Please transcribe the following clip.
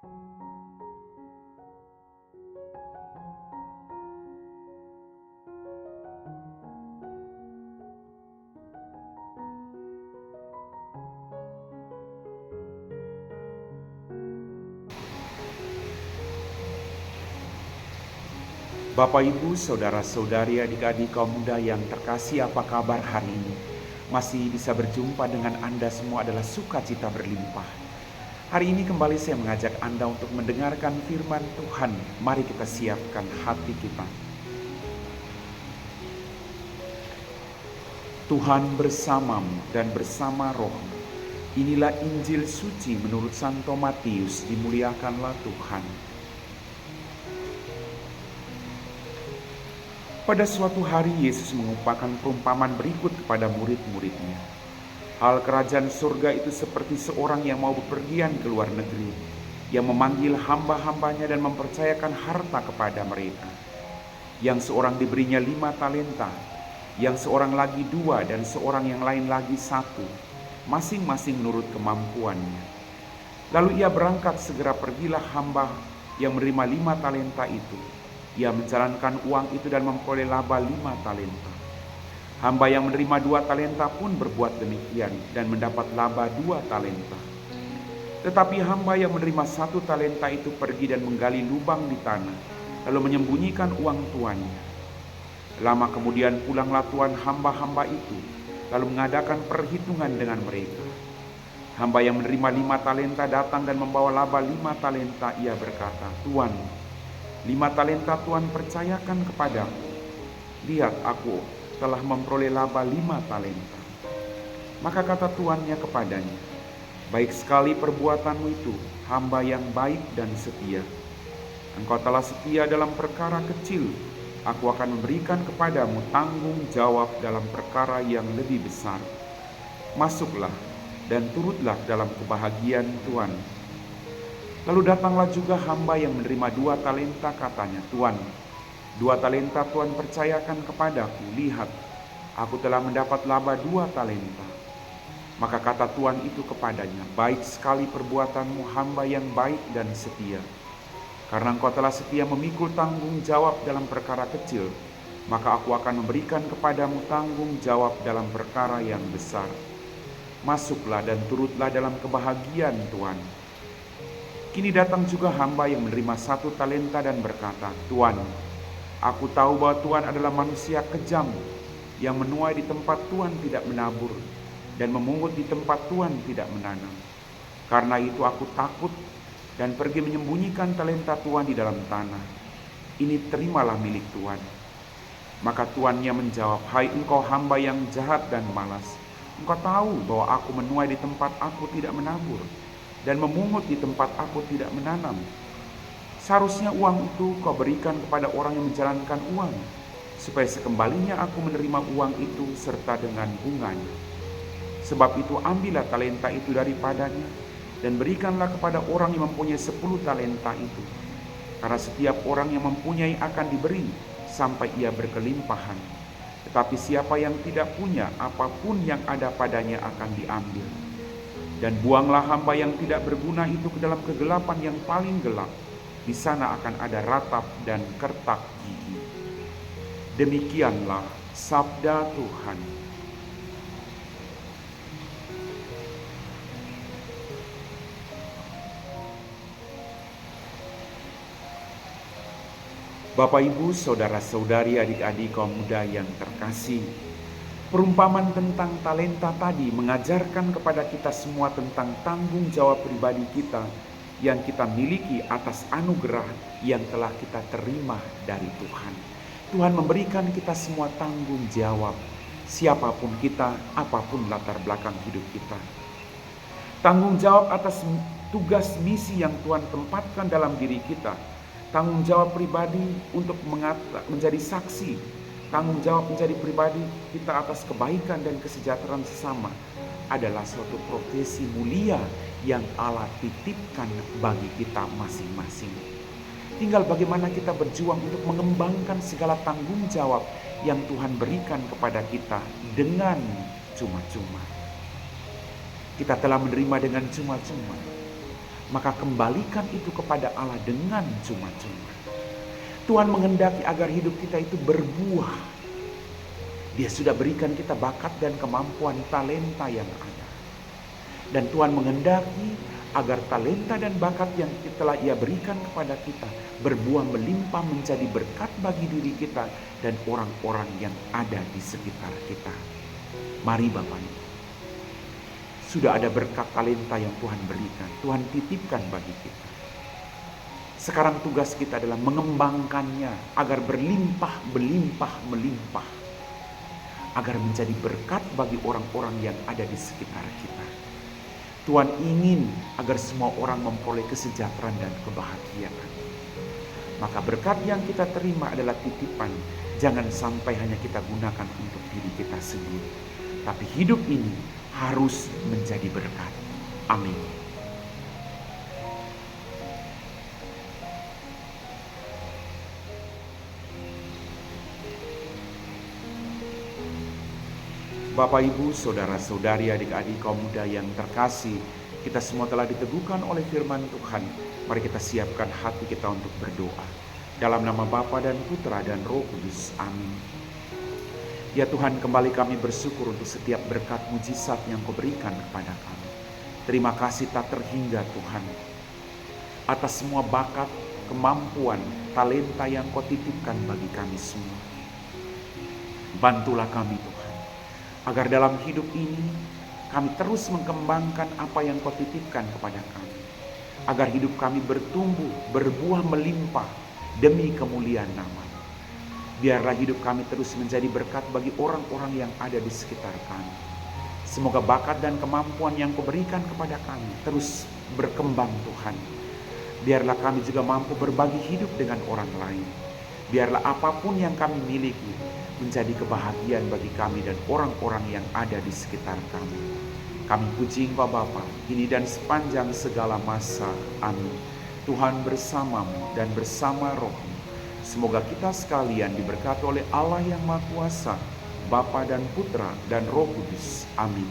Bapak, Ibu, Saudara-saudari, adik-adik kaum muda yang terkasih, apa kabar hari ini? Masih bisa berjumpa dengan Anda semua adalah sukacita berlimpah. Hari ini kembali saya mengajak Anda untuk mendengarkan firman Tuhan. Mari kita siapkan hati kita. Tuhan bersamamu dan bersama rohmu. Inilah Injil suci menurut Santo Matius, dimuliakanlah Tuhan. Pada suatu hari Yesus mengumpulkan perumpamaan berikut kepada murid-muridnya. Hal kerajaan surga itu seperti seorang yang mau bepergian ke luar negeri, yang memanggil hamba-hambanya dan mempercayakan harta kepada mereka. Yang seorang diberinya 5 talenta, yang seorang lagi 2, dan seorang yang lain lagi 1, masing-masing menurut kemampuannya. Lalu ia berangkat, segera pergilah hamba yang menerima 5 talenta itu. Ia menjalankan uang itu dan memperoleh laba 5 talenta. Hamba yang menerima 2 talenta pun berbuat demikian dan mendapat laba 2 talenta. Tetapi hamba yang menerima 1 talenta itu pergi dan menggali lubang di tanah, lalu menyembunyikan uang tuannya. Lama kemudian pulanglah tuan hamba-hamba itu, lalu mengadakan perhitungan dengan mereka. Hamba yang menerima 5 talenta datang dan membawa laba 5 talenta. Ia berkata, "Tuan, 5 talenta Tuhan percayakan kepadaku. Lihat, aku telah memperoleh laba 5 talenta." Maka kata tuannya kepadanya, "Baik sekali perbuatanmu itu, hamba yang baik dan setia. Engkau telah setia dalam perkara kecil, aku akan memberikan kepadamu tanggung jawab dalam perkara yang lebih besar. Masuklah dan turutlah dalam kebahagiaan Tuhan." Lalu datanglah juga hamba yang menerima 2 talenta, katanya, "Tuan, 2 talenta Tuhan percayakan kepadaku. Lihat, aku telah mendapat laba 2 talenta." Maka kata tuan itu kepadanya, "Baik sekali perbuatanmu, hamba yang baik dan setia. Karena engkau telah setia memikul tanggung jawab dalam perkara kecil, maka aku akan memberikan kepadamu tanggung jawab dalam perkara yang besar. Masuklah dan turutlah dalam kebahagiaan Tuhan." Kini datang juga hamba yang menerima 1 talenta dan berkata, "Tuan, aku tahu bahwa Tuhan adalah manusia kejam, yang menuai di tempat Tuhan tidak menabur, dan memungut di tempat Tuhan tidak menanam. Karena itu aku takut dan pergi menyembunyikan talenta Tuhan di dalam tanah. Ini terimalah milik Tuhan." Maka tuannya menjawab, "Hai engkau hamba yang jahat dan malas, engkau tahu bahwa aku menuai di tempat aku tidak menabur, dan memungut di tempat aku tidak menanam. Seharusnya uang itu kau berikan kepada orang yang menjalankan uang, supaya sekembalinya aku menerima uang itu serta dengan bunganya. Sebab itu ambillah talenta itu daripadanya, dan berikanlah kepada orang yang mempunyai 10 talenta itu. Karena setiap orang yang mempunyai akan diberi, sampai ia berkelimpahan. Tetapi siapa yang tidak punya, apapun yang ada padanya akan diambil. Dan buanglah hamba yang tidak berguna itu ke dalam kegelapan yang paling gelap. Di sana akan ada ratap dan kertak gigi." Demikianlah sabda Tuhan. Bapak, Ibu, Saudara-saudari, adik-adik kaum muda yang terkasih, perumpamaan tentang talenta tadi mengajarkan kepada kita semua tentang tanggung jawab pribadi kita yang kita miliki atas anugerah yang telah kita terima dari Tuhan. Tuhan memberikan kita semua tanggung jawab, siapapun kita, apapun latar belakang hidup kita. Tanggung jawab atas tugas misi yang Tuhan tempatkan dalam diri kita. Tanggung jawab pribadi untuk menjadi saksi. Tanggung jawab menjadi pribadi kita atas kebaikan dan kesejahteraan sesama adalah suatu profesi mulia yang Allah titipkan bagi kita masing-masing. Tinggal bagaimana kita berjuang untuk mengembangkan segala tanggung jawab yang Tuhan berikan kepada kita dengan cuma-cuma. Kita telah menerima dengan cuma-cuma. maka kembalikan itu kepada Allah dengan cuma-cuma. Tuhan menghendaki agar hidup kita itu berbuah. Dia sudah berikan kita bakat dan kemampuan talenta yang ada. Dan Tuhan menghendaki agar talenta dan bakat yang telah Ia berikan kepada kita berbuah melimpah menjadi berkat bagi diri kita dan orang-orang yang ada di sekitar kita. Mari Bapak Ibu, sudah ada berkat talenta yang Tuhan berikan, Tuhan titipkan bagi kita. Sekarang tugas kita adalah mengembangkannya agar berlimpah, melimpah, agar menjadi berkat bagi orang-orang yang ada di sekitar kita. Tuhan ingin agar semua orang memperoleh kesejahteraan dan kebahagiaan. Maka berkat yang kita terima adalah titipan. Jangan sampai hanya kita gunakan untuk diri kita sendiri. Tapi hidup ini harus menjadi berkat. Amin. Bapak, Ibu, saudara-saudari, adik-adik, kaum muda yang terkasih, kita semua telah diteguhkan oleh firman Tuhan. Mari kita siapkan hati kita untuk berdoa. Dalam nama Bapa dan Putra dan Roh Kudus. Amin. Ya Tuhan, kembali kami bersyukur untuk setiap berkat mujizat yang Kau berikan kepada kami. Terima kasih tak terhingga Tuhan, atas semua bakat, kemampuan, talenta yang Kau titipkan bagi kami semua. Bantulah kami Tuhan, agar dalam hidup ini kami terus mengembangkan apa yang Kau titipkan kepada kami. Agar hidup kami bertumbuh, berbuah melimpah demi kemuliaan nama. Biarlah hidup kami terus menjadi berkat bagi orang-orang yang ada di sekitar kami. Semoga bakat dan kemampuan yang Kau berikan kepada kami terus berkembang Tuhan. Biarlah kami juga mampu berbagi hidup dengan orang lain. Biarlah apapun yang kami miliki menjadi kebahagiaan bagi kami dan orang-orang yang ada di sekitar kami. Kami puji Engkau Bapa, kini dan sepanjang segala masa. Amin. Tuhan bersamamu dan bersama Roh-Mu. Semoga kita sekalian diberkati oleh Allah yang Maha Kuasa, Bapa dan Putra dan Roh Kudus. Amin.